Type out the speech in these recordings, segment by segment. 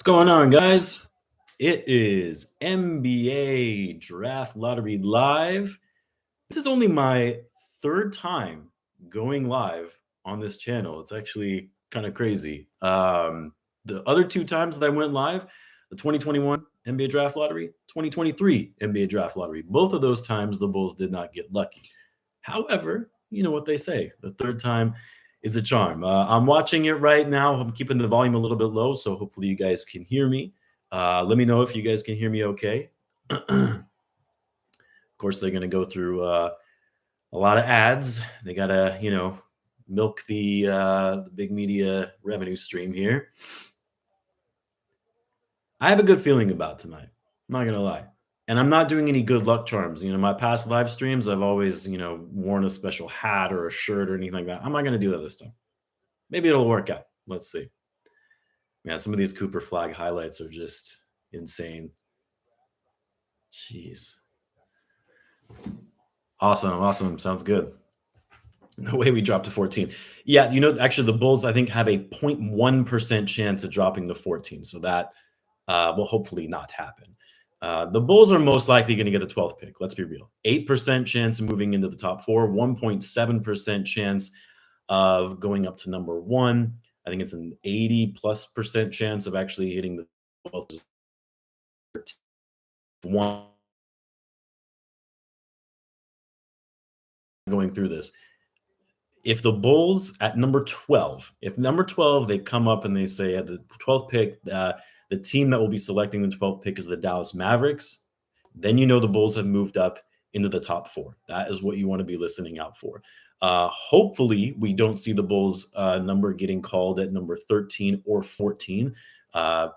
going on, guys? It is NBA Draft Lottery Live. This is only my third time going live on this channel. It's actually kind of crazy. The other two times that I went live, the 2021 NBA Draft Lottery, 2023 NBA Draft Lottery, both of those times the Bulls did not get lucky. However, you know what they say, the third time is a charm. I'm watching it right now. I'm keeping the volume a little bit low, so hopefully you guys can hear me. Let me know if you guys can hear me okay. Of course, they're going to go through a lot of ads. They got to, milk the big media revenue stream here. I have a good feeling about tonight. I'm not going to lie. And I'm not doing any good luck charms. My past live streams, I've always, worn a special hat or a shirt or anything like that. I'm not going to do that this time. Maybe it'll work out. Let's see. Man, some of these Cooper Flag highlights are just insane. Jeez. Awesome. Sounds good. No way we dropped to 14. Yeah, actually the Bulls, I think, have a 0.1% chance of dropping to 14. So that will hopefully not happen. The Bulls are most likely going to get the 12th pick. Let's be real. 8% chance of moving into the top four, 1.7% chance of going up to number one. I think it's an 80+% chance of actually hitting the 12th. One going through this. If the Bulls at number 12, they come up and they say at the 12th pick, the team that will be selecting the 12th pick is the Dallas Mavericks, then the Bulls have moved up into the top four. That is what you want to be listening out for. Hopefully, we don't see the Bulls number getting called at number 13 or 14,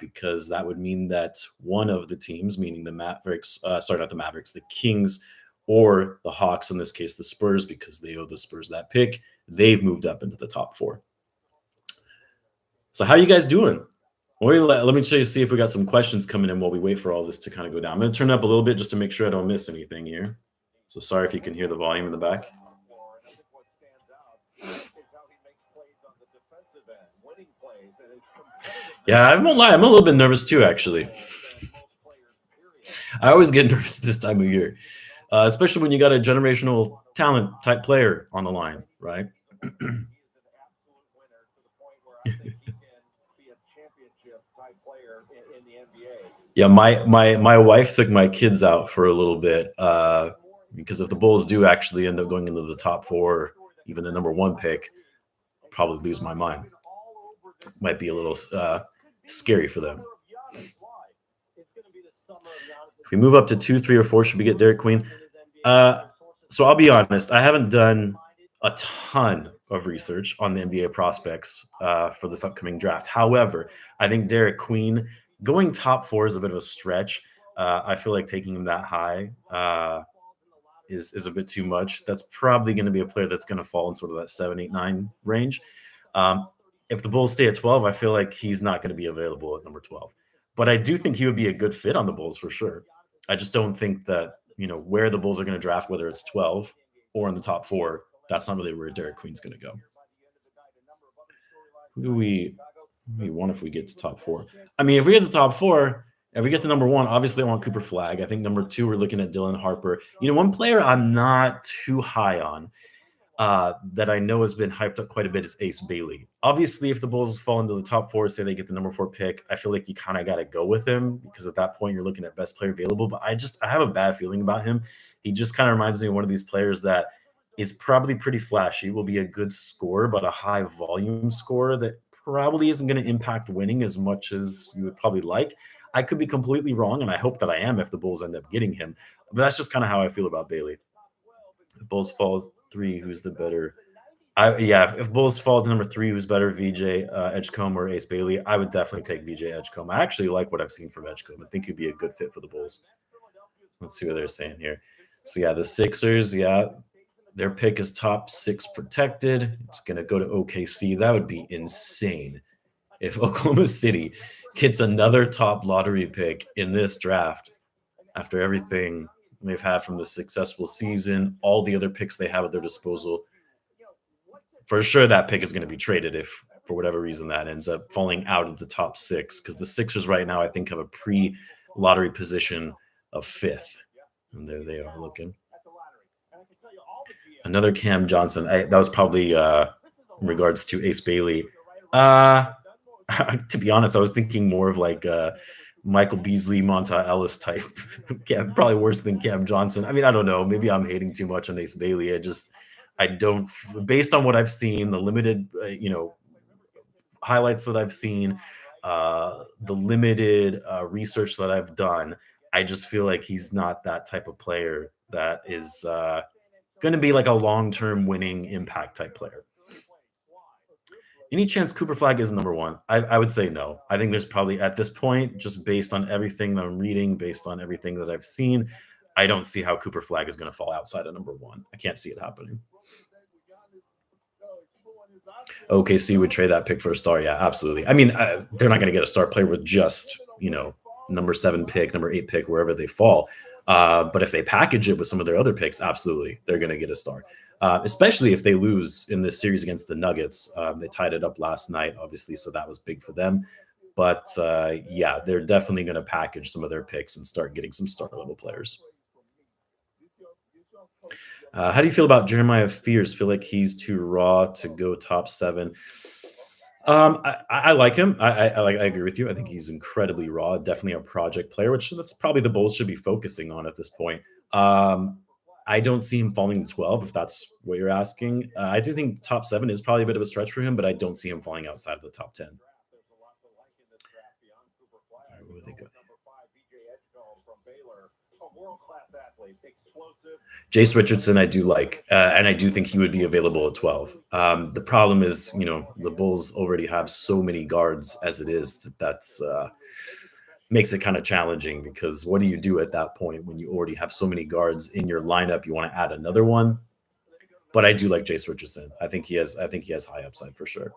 because that would mean that one of the teams, meaning the Mavericks, not the Mavericks, the Kings or the Hawks, in this case, the Spurs, because they owe the Spurs that pick, they've moved up into the top four. So how are you guys doing? Let me see if we got some questions coming in while we wait for all this to kind of go down. I'm going to turn it up a little bit just to make sure I don't miss anything here. So sorry if you can hear the volume in the back. Yeah, I won't lie. I'm a little bit nervous too, actually. I always get nervous this time of year, especially when you got a generational talent type player on the line, right? Yeah, my wife took my kids out for a little bit because if the Bulls do actually end up going into the top four, even the number one pick, I'll probably lose my mind. Might be a little scary for them. If we move up to 2, 3, or 4, should we get Derek Queen? So I'll be honest, I haven't done a ton of research on the NBA prospects for this upcoming draft. However, I think Derek Queen going top 4 is a bit of a stretch. I feel like taking him that high is a bit too much. That's probably going to be a player that's going to fall in sort of that 7, 8, 9 range. If the Bulls stay at 12, I feel like he's not going to be available at number 12. But I do think he would be a good fit on the Bulls for sure. I just don't think that, where the Bulls are going to draft, whether it's 12 or in the top 4, that's not really where Derek Queen's going to go. Who do we want if we get to top 4? I mean, if we get to top 4, if we get to number 1, obviously I want Cooper Flag. I think number 2, we're looking at Dylan Harper. One player I'm not too high on that I know has been hyped up quite a bit is Ace Bailey. Obviously, if the Bulls fall into the top 4, say they get the number 4 pick, I feel like you kind of got to go with him because at that point you're looking at best player available. But I have a bad feeling about him. He just kind of reminds me of one of these players that is probably pretty flashy, will be a good scorer, but a high volume scorer that probably isn't going to impact winning as much as you would probably like. I could be completely wrong, and I hope that I am if the Bulls end up getting him. But that's just kind of how I feel about Bailey. The Bulls fall 3, who's the better? If Bulls fall to number 3, who's better, VJ Edgecombe or Ace Bailey? I would definitely take VJ Edgecombe. I actually like what I've seen from Edgecombe. I think he'd be a good fit for the Bulls. Let's see what they're saying here. So the Sixers, their pick is top 6 protected. It's going to go to OKC. That would be insane if Oklahoma City gets another top lottery pick in this draft after everything they've had from the successful season, all the other picks they have at their disposal. For sure, that pick is going to be traded if for whatever reason that ends up falling out of the top 6, because the Sixers right now I think have a pre-lottery position of 5th, and there they are looking. Another Cam Johnson. That was probably in regards to Ace Bailey. To be honest, I was thinking more of like Michael Beasley, Monta Ellis type. Probably worse than Cam Johnson. I mean, I don't know. Maybe I'm hating too much on Ace Bailey. I don't, based on what I've seen, the limited, highlights that I've seen, the limited research that I've done, I just feel like he's not that type of player that is going to be like a long-term winning impact type player. Any chance Cooper Flag is number 1? I would say no. I think there's probably at this point, just based on everything that I'm reading, based on everything that I've seen, I don't see how Cooper Flag is going to fall outside of number 1. I can't see it happening. OKC would trade that pick for a star. Yeah, absolutely. I mean, they're not going to get a star player with just, number 7 pick, number 8 pick, wherever they fall. But if they package it with some of their other picks, absolutely, they're going to get a star. Especially if they lose in this series against the Nuggets. They tied it up last night, obviously, so that was big for them. But yeah, they're definitely going to package some of their picks and start getting some star-level players. How do you feel about Jeremiah Fears? Feel like he's too raw to go top 7? I like him. I agree with you. I think he's incredibly raw. Definitely a project player, which that's probably the Bulls should be focusing on at this point. I don't see him falling to 12, if that's what you're asking. I do think top 7 is probably a bit of a stretch for him, but I don't see him falling outside of the top 10. Where would they go? Jace Richardson, I do like, and I do think he would be available at 12. The problem is, the Bulls already have so many guards as it is that's makes it kind of challenging, because what do you do at that point when you already have so many guards in your lineup? You want to add another one, but I do like Jace Richardson. I think he has high upside for sure.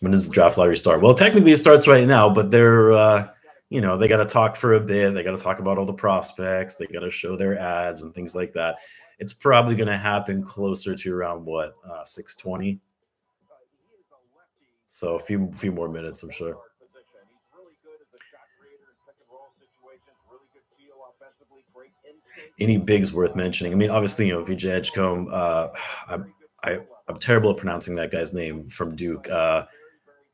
When does the draft lottery start? Well, technically it starts right now, but they're they got to talk for a bit. They got to talk about all the prospects. They got to show their ads and things like that. It's probably going to happen closer to around 6:20. So a few more minutes, I'm sure. Any bigs worth mentioning? I mean, obviously, VJ Edgecombe. I'm terrible at pronouncing that guy's name from Duke.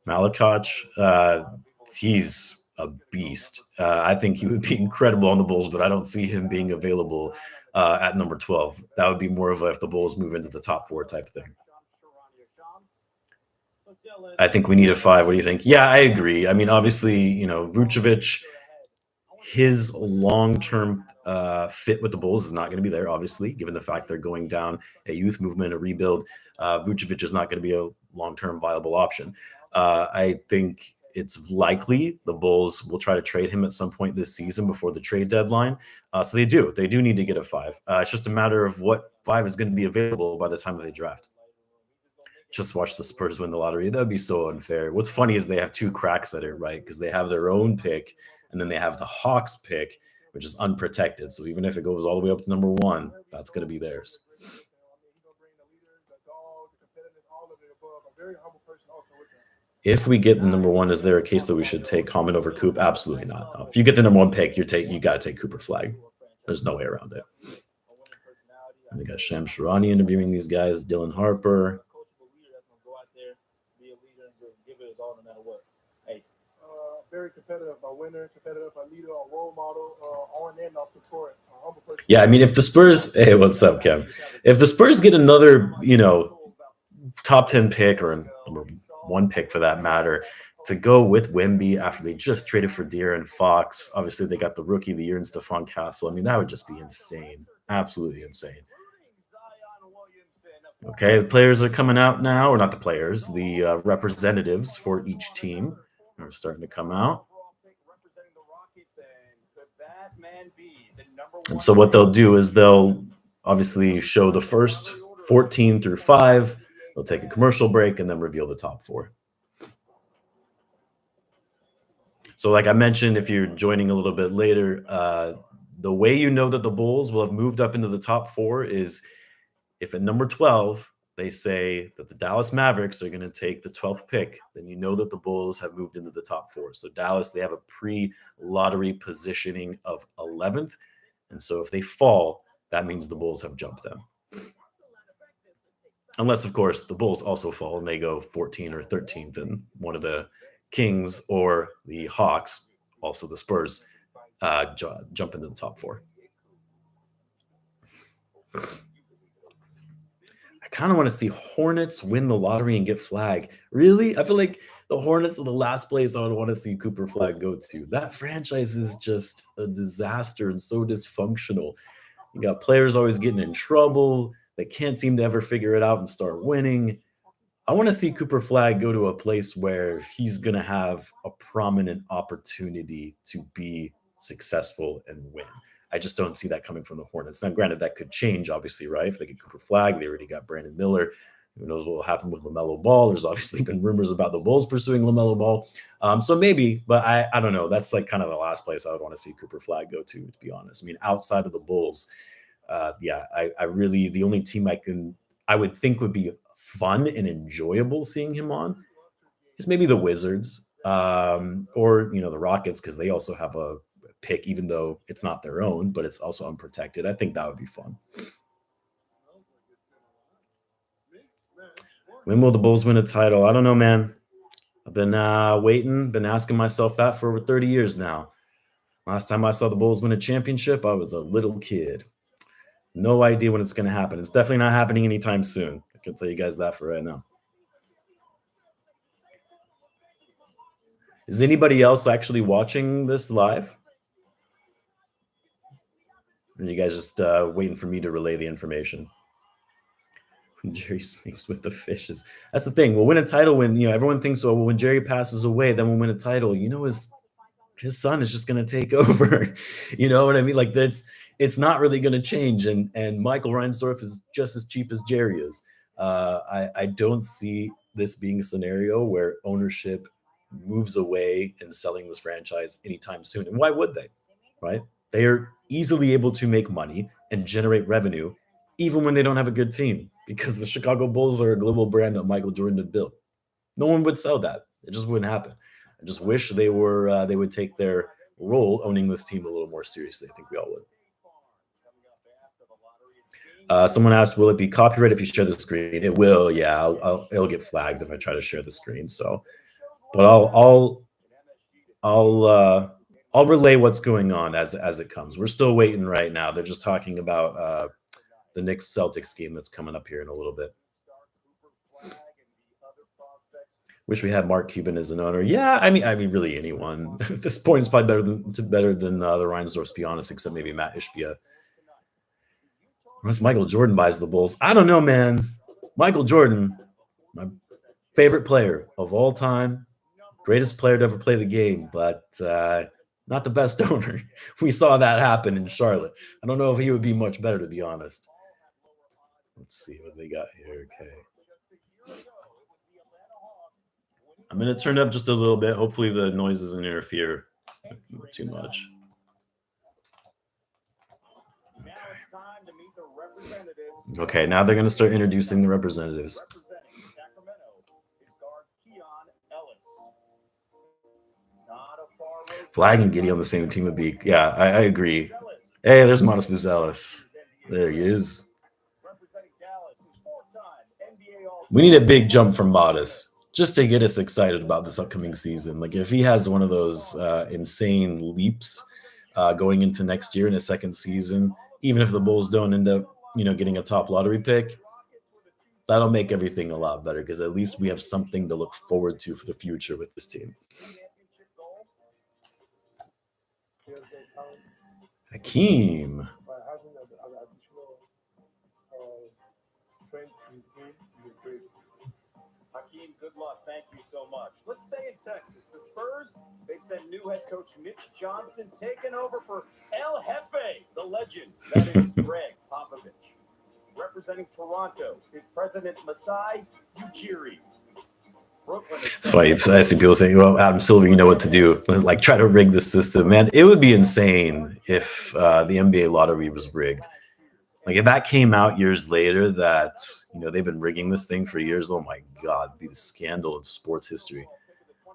Malakoch. He's a beast. I think he would be incredible on the Bulls, but I don't see him being available at number 12. That would be more of if the Bulls move into the top 4 type thing. I think we need a 5. What do you think? Yeah, I agree. I mean, obviously, Vucevic, his long-term fit with the Bulls is not going to be there, obviously, given the fact they're going down a youth movement, a rebuild. Vucevic is not going to be a long-term viable option. I think it's likely the Bulls will try to trade him at some point this season before the trade deadline. So they do need to get a 5. It's just a matter of what 5 is going to be available by the time that they draft. Just watch the Spurs win the lottery. That would be so unfair. What's funny is they have 2 cracks at it, right? Because they have their own pick, and then they have the Hawks pick, which is unprotected. So even if it goes all the way up to number 1, that's going to be theirs. If we get the number 1, is there a case that we should take Common over Coop? Absolutely not. No. If you get the number 1 pick, you got to take Cooper Flag. There's no way around it. And they got Shams Charania interviewing these guys. Dylan Harper. Very competitive, a winner, competitive, a leader, a role model, on and off the court. Yeah, I mean, if the Spurs, hey, what's up, Kev? If the Spurs get another, top 10 pick or number 1 pick for that matter, to go with Wemby after they just traded for De'Aaron Fox, obviously they got the rookie of the year in Stephon Castle. I mean, that would just be insane, absolutely insane. Okay, the players are coming out now, or not the players, the representatives for each team are starting to come out. And so what they'll do is they'll obviously show the first 14 through 5. They'll take a commercial break and then reveal the top 4. So like I mentioned, if you're joining a little bit later, the way you know that the Bulls will have moved up into the top 4 is if at number 12, they say that the Dallas Mavericks are going to take the 12th pick, then you know that the Bulls have moved into the top 4. So Dallas, they have a pre-lottery positioning of 11th. And so if they fall, that means the Bulls have jumped them. Unless, of course, the Bulls also fall and they go 14 or 13th, and one of the Kings or the Hawks, also the Spurs, jump into the top 4. I kind of want to see Hornets win the lottery and get Flag. Really? I feel like the Hornets are the last place I would want to see Cooper Flag go to. That franchise is just a disaster and so dysfunctional. You got players always getting in trouble. They can't seem to ever figure it out and start winning. I want to see Cooper Flag go to a place where he's going to have a prominent opportunity to be successful and win. I just don't see that coming from the Hornets. Now, granted, that could change, obviously, right? If they get Cooper Flag, they already got Brandon Miller. Who knows what will happen with LaMelo Ball? There's obviously been rumors about the Bulls pursuing LaMelo Ball. So maybe, but I don't know. That's like kind of the last place I would want to see Cooper Flag go to be honest. I mean, outside of the Bulls, I really, the only team I would think would be fun and enjoyable seeing him on is maybe the Wizards or, the Rockets, because they also have a pick, even though it's not their own, but it's also unprotected. I think that would be fun. When will the Bulls win a title? I don't know, man. I've been waiting, been asking myself that for over 30 years now. Last time I saw the Bulls win a championship, I was a little kid. No idea when it's going to happen. It's definitely not happening anytime soon. I can tell you guys that for right now. Is anybody else actually watching this live? Or are you guys just waiting for me to relay the information? When Jerry sleeps with the fishes. That's the thing. We'll win a title when, everyone thinks, oh, well, when Jerry passes away, then we'll win a title. His son is just going to take over. You know what I mean? Like it's not really going to change. And Michael Reinsdorf is just as cheap as Jerry is. I don't see this being a scenario where ownership moves away and selling this franchise anytime soon. And why would they? Right? They are easily able to make money and generate revenue even when they don't have a good team, because the Chicago Bulls are a global brand that Michael Jordan had built. No one would sell that. It just wouldn't happen. I just wish they would take their role owning this team a little more seriously. I think we all would. Someone asked, will it be copyright if you share the screen? It will. Yeah, it'll get flagged if I try to share the screen. So, but I'll relay what's going on as it comes. We're still waiting right now. They're just talking about the Knicks Celtics game that's coming up here in a little bit. Wish we had Mark Cuban as an owner. Yeah, I mean, really anyone at this point is probably better than the Reinsdorfs, to be honest, except maybe Matt Ishbia. Unless Michael Jordan buys the Bulls, I don't know, man. Michael Jordan, my favorite player of all time, greatest player to ever play the game, but not the best owner. We saw that happen in Charlotte. I don't know if he would be much better, to be honest. Let's see what they got here. Okay. I'm going to turn it up just a little bit. Hopefully the noise doesn't interfere too much. Okay, now they're going to start introducing the representatives. Flag and Giddey on the same team would be, yeah, I agree. Hey, there's Modest Buzelis. There he is. We need a big jump from Modest just to get us excited about this upcoming season. Like if he has one of those insane leaps going into next year in his second season, even if the Bulls don't end up, getting a top lottery pick, that'll make everything a lot better because at least we have something to look forward to for the future with this team. Hakeem. Hakeem, good luck. Thank you so much. Let's stay in Texas. The Spurs, they've sent new head coach Mitch Johnson taking over for El Jefe, the legend. That is Greg Popovich. Representing Toronto is President Masai Ujiri. It's funny. I see people saying, well, Adam Silver, you know what to do. Like, try to rig the system. Man, it would be insane if the NBA lottery was rigged. Like if that came out years later that, they've been rigging this thing for years, oh my God, it'd be the scandal of sports history.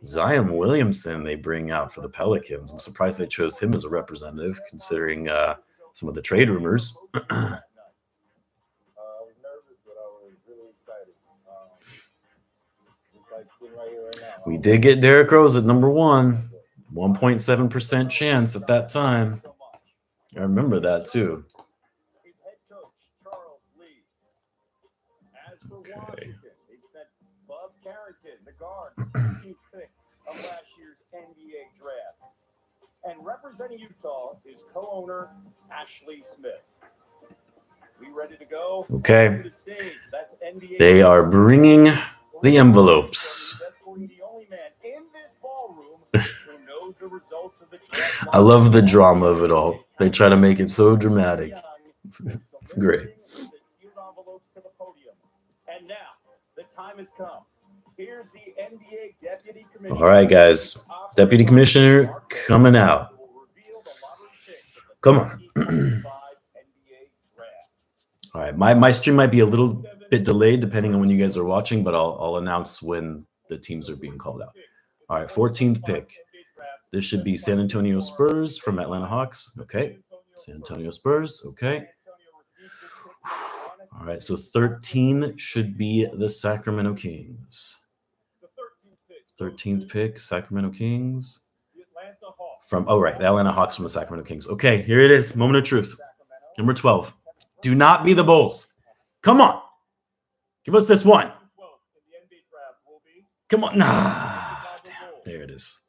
Zion Williamson they bring out for the Pelicans. I'm surprised they chose him as a representative considering some of the trade rumors. I was nervous, but I was really excited. Just like sitting right here right now. We did get Derrick Rose at number 1. 1.7% chance at that time. I remember that too. His head coach, Charles Lee. As for Okay. Washington, they sent Bob Carrington, the guard, 15th pick of last year's NBA draft. And representing Utah is co-owner Ashley Smith. We ready to go? Okay. To the stage. That's NBA. They are bringing the envelopes. The only man in this ballroom who knows the results of the draft. I love the drama of it all. They try to make it so dramatic. It's great. The sealed envelopes to the podium. And now the time has come. Here's the NBA Deputy Commissioner. All right, guys. Deputy Commissioner coming out. Come on. All right. My stream might be a little bit delayed depending on when you guys are watching, but I'll announce when the teams are being called out. All right, 14th pick. This should be San Antonio Spurs from Atlanta Hawks. Okay. San Antonio Spurs. Okay. All right, so 13 should be the Sacramento Kings. 13th pick, Sacramento Kings. The Atlanta Hawks from the Sacramento Kings. Okay, here it is. Moment of truth. Number 12. Do not be the Bulls. Come on. Give us this one. Come on. Nah. Damn. There it is.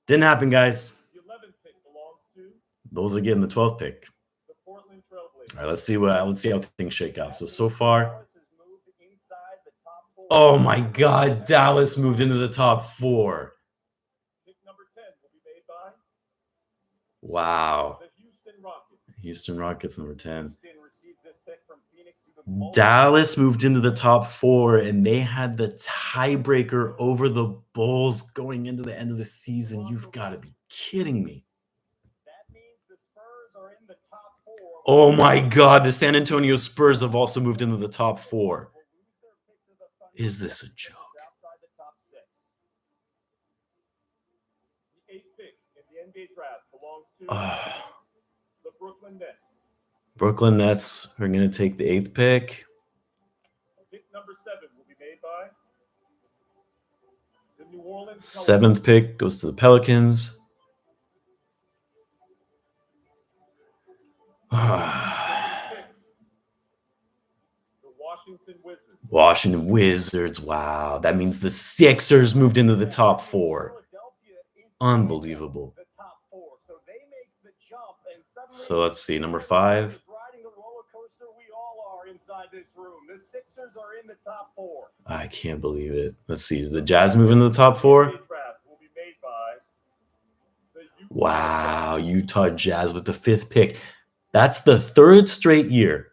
Didn't happen, guys. Those are getting the 12th pick. All right, let's see how things shake out. So far. Oh my God, Dallas moved into the top 4. Wow. Houston Rockets number 10. Dallas moved into the top 4, and they had the tiebreaker over the Bulls going into the end of the season. You've got to be kidding me. Oh my God, the San Antonio Spurs have also moved into the top 4. Is this a joke? The 8th pick in the NBA draft belongs to the Brooklyn Nets. Brooklyn Nets are going to take the 8th pick. Pick number 7 will be made by the New Orleans 7th pick goes to the Pelicans. The Washington Wizards. Washington Wizards. Wow. That means the Sixers moved into the top 4. Unbelievable. So let's see. Number 5. The Sixers are in the top 4. I can't believe it. Let's see. Did the Jazz move into the top 4? Wow. Utah Jazz with the 5th pick. That's the 3rd straight year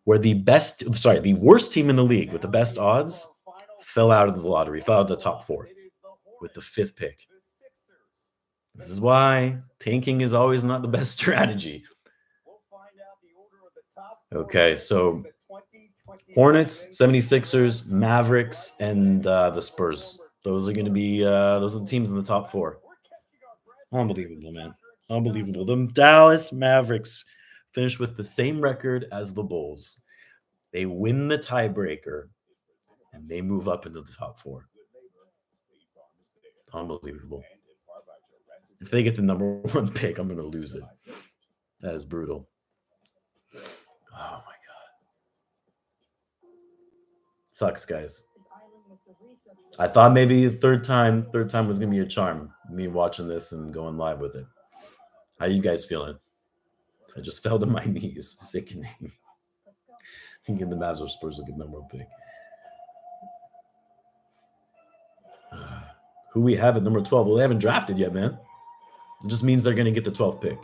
where the worst team in the league with the best odds fell out of the lottery, fell out of the top 4 with the 5th pick. This is why tanking is always not the best strategy. Okay, so Hornets, 76ers, Mavericks, and the Spurs. Those are going to be those are the teams in the top 4. Unbelievable, man. Unbelievable. The Dallas Mavericks finished with the same record as the Bulls. They win the tiebreaker, and they move up into the top 4. Unbelievable. If they get the number 1 pick, I'm going to lose it. That is brutal. Oh, my God. Sucks, guys. I thought maybe third time was going to be a charm, me watching this and going live with it. How you guys feeling? I just fell to my knees. Sickening. Thinking the Mavs or Spurs will get number 1 pick. Who we have at number 12? Well, they haven't drafted yet, man. It just means they're going to get the 12th pick.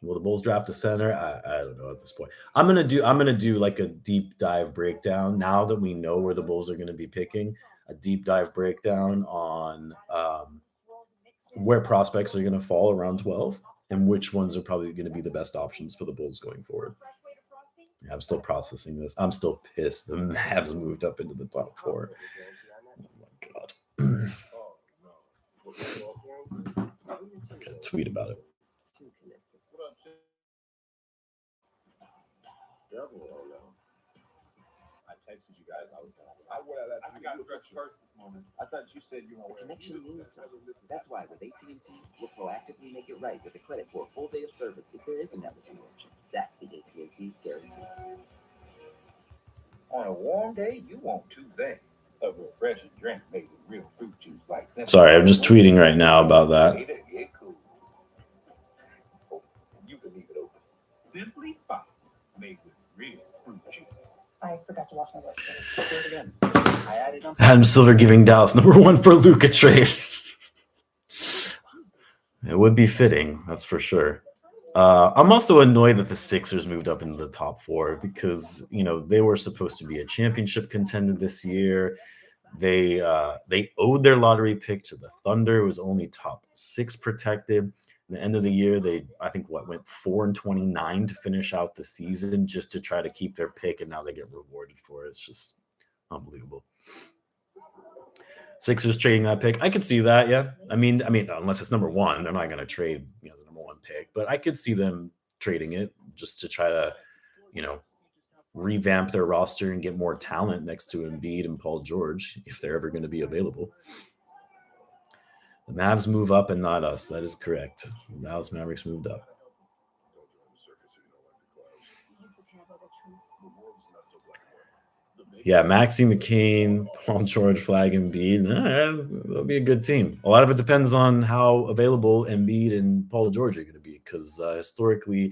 Will the Bulls draft a center? I don't know at this point. I'm gonna do like a deep dive breakdown now that we know where the Bulls are going to be picking. A deep dive breakdown on where prospects are going to fall around 12. and which ones are probably going to be the best options for the Bulls going forward. Yeah, I'm still processing this. I'm still pissed. The Mavs moved up into the top 4. Oh my god. I got a tweet about it. I texted you guys. I got first this morning. I thought you said you were. Connection means something. That's why with AT&T, we'll proactively make it right with a credit for a full day of service if there is a network interruption. That's the AT&T guarantee. On a warm day, you want 2 things: a refreshing drink made with real fruit juice, like. Sorry, I'm just tweeting right now about that. Get cool. Oh, you can leave it open. Simply Spot, made with real fruit juice. I forgot to wash my lips. Do it again. I added on. Adam Silver giving Dallas number 1 for Luka trade. It would be fitting, that's for sure. I'm also annoyed that the Sixers moved up into the top 4 because, you know, they were supposed to be a championship contender this year. They owed their lottery pick to the Thunder. It was only top 6 protected. At the end of the year, they, I think, went 4-29 to finish out the season just to try to keep their pick, and now they get rewarded for it. It's just unbelievable. Sixers trading that pick, I could see that. Yeah, I mean, unless it's number 1, they're not going to trade, you know, the number 1 pick. But I could see them trading it just to try to, you know, revamp their roster and get more talent next to Embiid and Paul George if they're ever going to be available. The Mavs move up and not us. That is correct. The Dallas Mavericks moved up. Yeah, Maxey, McCain, Paul George, Flag, Embiid. That'll be a good team. A lot of it depends on how available Embiid and Paul George are going to be, because historically,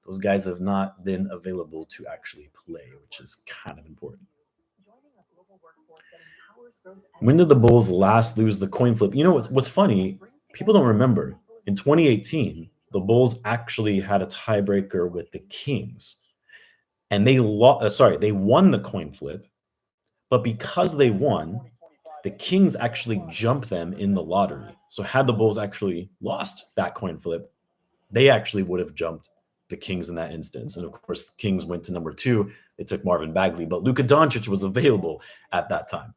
those guys have not been available to actually play, which is kind of important. When did the Bulls last lose the coin flip? You know what's funny? People don't remember. In 2018, the Bulls actually had a tiebreaker with the Kings, and they won the coin flip. But because they won, the Kings actually jumped them in the lottery. So had the Bulls actually lost that coin flip, they actually would have jumped the Kings in that instance. And of course, the Kings went to number 2. They took Marvin Bagley, but Luka Doncic was available at that time.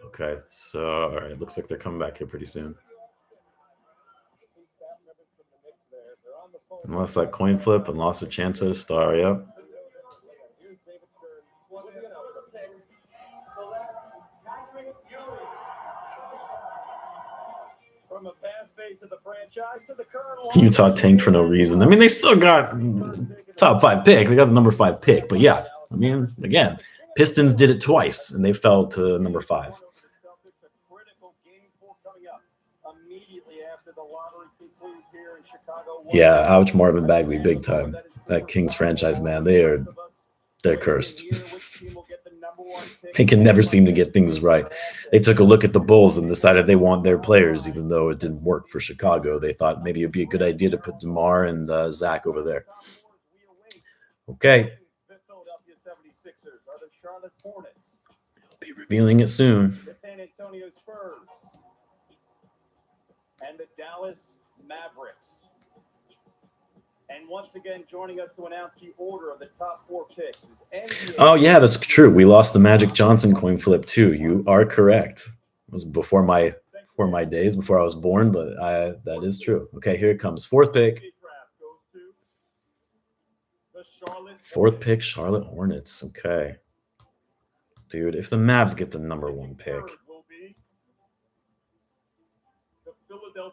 Okay, so all right, looks like they're coming back here pretty soon. And lost that coin flip and lost a chance at a star. Yep. From a past face of the franchise to the current Utah tanked for no reason. I mean, they still got top 5 pick. They got the number 5 pick, but yeah, I mean, again, Pistons did it twice and they fell to number 5. Yeah, ouch, Marvin Bagley, big time. That Kings franchise, man, they're cursed. They can never seem to get things right. They took a look at the Bulls and decided they want their players, even though it didn't work for Chicago. They thought maybe it'd be a good idea to put DeMar and Zach over there. Okay. We'll be revealing it soon. The San Antonio Spurs and the Dallas Mavericks. And once again, joining us to announce the order of the top 4 picks is NBA. Oh, yeah, that's true. We lost the Magic Johnson coin flip, too. You are correct. It was before my days, before I was born, but that is true. Okay, here it comes. 4th pick. 4th pick, Charlotte Hornets. Okay. Dude, if the Mavs get the number 1 pick.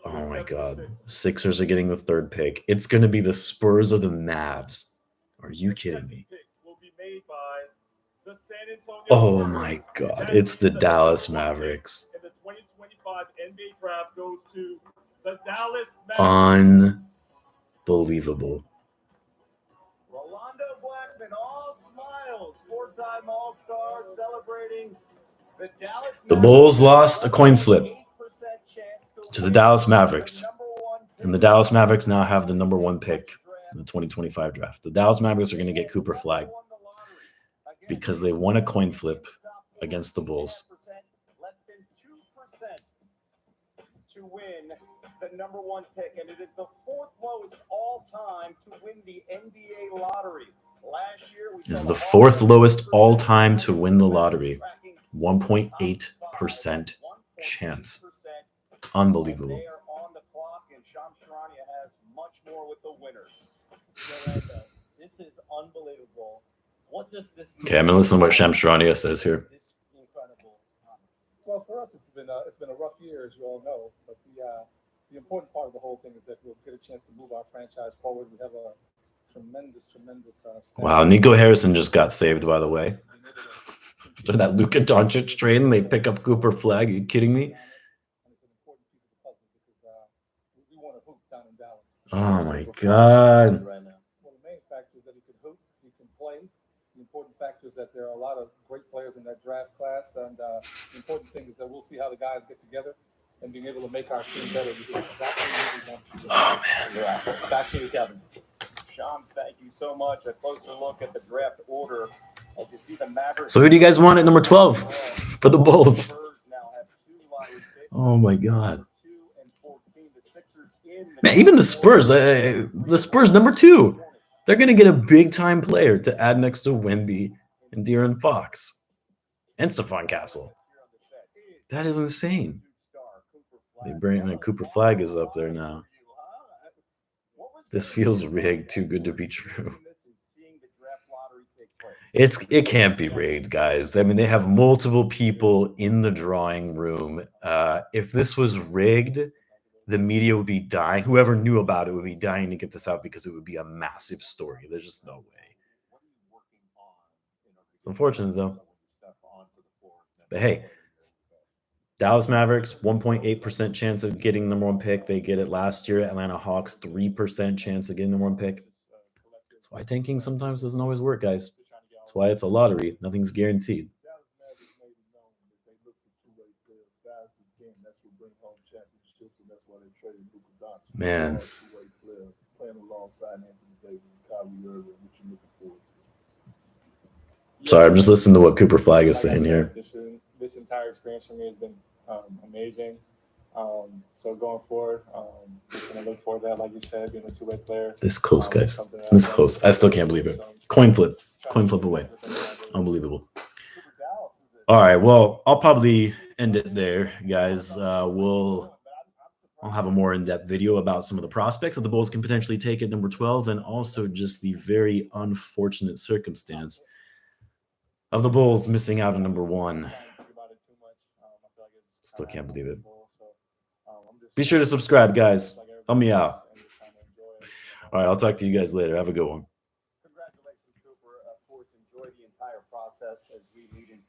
Oh my God. Sixers are getting the 3rd pick. It's going to be the Spurs or the Mavs. Are you kidding me? Oh my God. It's the Dallas Mavericks. And the 2025 NBA draft goes to the Dallas Mavericks. Unbelievable. Rolando Blackman, all smiles. 4-time All-Star celebrating the Dallas The Bulls lost a coin flip to the Dallas Mavericks. And the Dallas Mavericks now have the number 1 pick in the 2025 draft. The Dallas Mavericks are going to get Cooper Flag because they won a coin flip against the Bulls. Less than 2% to win the number 1 pick, and it is the 4th lowest all time to win the NBA lottery. Last year, we This is saw the 4th lowest all time to Hawks win the lottery. tracking 1.8% chance. Unbelievable. They are on the clock, and Shams Charania has much more with the winners. Yolanda, this is unbelievable. What does this mean? Okay, I'm gonna listen to what Shams Charania says here. This incredible. Well, for us, it's been a rough year, as you all know. But the important part of the whole thing is that we'll get a chance to move our franchise forward. We have a tremendous. Wow, Nico Harrison just got saved, by the way. After that Luka Doncic trade, and they pick up Cooper Flag. Are you kidding me? And it's an important piece of the puzzle because we want to hoop down in Dallas. Oh my God. Right now. Well, the main factor is that he can hoop, he can play. The important factor is that there are a lot of great players in that draft class, and the important thing is that we'll see how the guys get together and being able to make our team better. Because that's what we want to do. Oh man. Yeah. Back to you, Kevin. Shams, thank you so much. A closer look at the draft order as you see the Mavericks. So who do you guys want at number 12 for the Bulls? Spurs now have 2 lottery picks. Oh my God. 2 and 14. The Sixers in Man, even the Spurs, number 2. They're going to get a big-time player to add next to Wemby and De'Aaron Fox and Stephon Castle. That is insane. They bring in Cooper Flag is up there now. This feels rigged, too good to be true. It can't be rigged, guys. I mean, they have multiple people in the drawing room. If this was rigged, the media would be dying. Whoever knew about it would be dying to get this out because it would be a massive story. There's just no way. It's unfortunate, though. But hey, Dallas Mavericks, 1.8% chance of getting the number 1 pick. They get it last year. Atlanta Hawks, 3% chance of getting the number 1 pick. That's why tanking sometimes doesn't always work, guys. That's why it's a lottery. Nothing's guaranteed. Man. Sorry, I'm just listening to what Cooper Flag is saying here. This entire experience for me has been amazing. So going forward, just gonna look forward to that, like you said, being a 2-way player. This close, guys. This close. I still can't believe it. Coin flip away. Unbelievable. All right, well, I'll probably end it there, guys. I'll have a more in-depth video about some of the prospects that the Bulls can potentially take at number 12, and also just the very unfortunate circumstance of the Bulls missing out on number 1. Still can't believe it. Be sure to subscribe, guys. Help me out. All right, I'll talk to you guys later. Have a good one. Congratulations, Cooper. Of course, enjoy the entire process as we lead into